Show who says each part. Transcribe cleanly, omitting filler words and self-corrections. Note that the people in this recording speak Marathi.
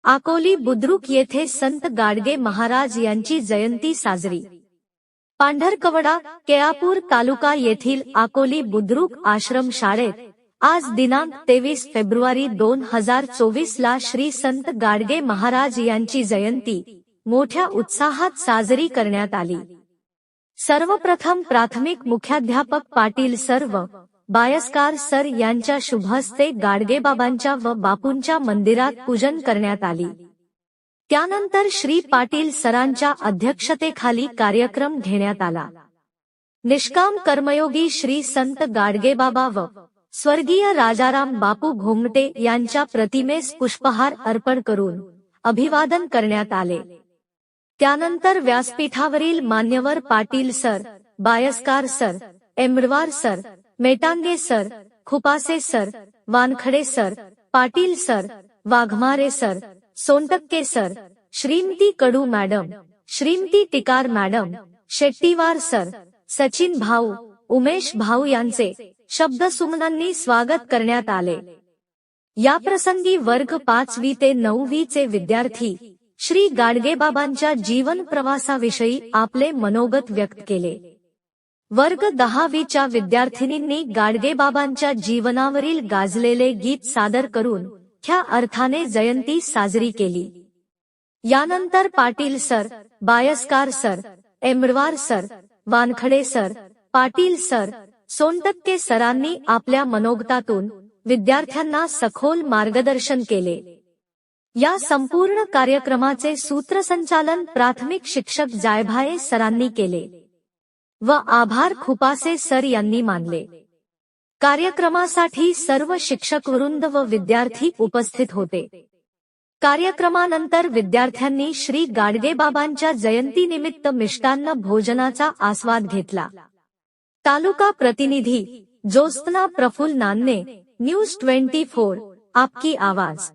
Speaker 1: अकोली बुद्रुक येथे संत गाडगे महाराज यांची जयंती साजरी। पांढरकवडा केळापूर तालुका येथील अकोली बुद्रुक आश्रम शाळेत आज दिनांक 23 फेब्रुवारी 2024 ला श्री संत गाडगे महाराज यांची जयंती मोठ्या उत्साहात साजरी करण्यात आली। सर्वप्रथम प्राथमिक मुख्याध्यापक पाटील सर व बायस्कार सर यांच्या शुभहस्ते गाडगेबाबांच्या व बापूंच्या मंदिरात पूजन करण्यात आली। त्यानंतर श्री पाटील सरांच्या अध्यक्षतेखाली कार्यक्रम घेण्यात आला। निष्काम कर्मयोगी श्री संत गाडगेबाबा व स्वर्गीय राजाराम बापू घोंगटे यांच्या प्रतिमेस पुष्पहार अर्पण करून अभिवादन करण्यात आले। त्यानंतर व्यासपीठावरील मान्यवर Patil sir, Bayaskar sir, Emarwar sir, Metange sir, Khupase sir, Wankhede sir, Patil sir, Waghmare sir, Sontakke sir, Shrimati Kadu madam, Shrimati Tikar madam, Shettiwar sir, Sachin भाऊ, उमेश भाऊ यांचे शब्दसुमनांनी स्वागत करण्यात आले। याप्रसंगी वर्ग 5वी ते 9वी चे विद्यार्थी श्री गाडगेबाबांच्या जीवन प्रवासाविषयी आपले मनोगत व्यक्त केले। वर्ग 10वीच्या विद्यार्थिनींनी गाडगेबाबांच्या जीवनावरील गाजलेले गीत सादर करून ह्या अर्थाने जयंती साजरी केली। यानंतर Patil sir, Bayaskar sir, Emarwar sir, Wankhede sir, Patil sir, Sontakke सरांनी आपल्या मनोगतातून विद्यार्थ्यांना सखोल मार्गदर्शन केले। या संपूर्ण कार्यक्रमाचे सूत्रसंचालन प्राथमिक शिक्षक जायभाये सरांनी केले व आभार खुपासे सर यांनी मानले। कार्यक्रमासाठी सर्व शिक्षकवृंद व विद्यार्थी उपस्थित होते। कार्यक्रमानंतर विद्यार्थ्यांनी श्री गाडगेबाबांच्या जयंतीनिमित्त मिष्टान्न भोजनाचा आस्वाद घेतला। तालुका प्रतिनिधी ज्योत्स्ना प्रफुल्ल नान्ने, न्यूज 24, आपकी आवाज।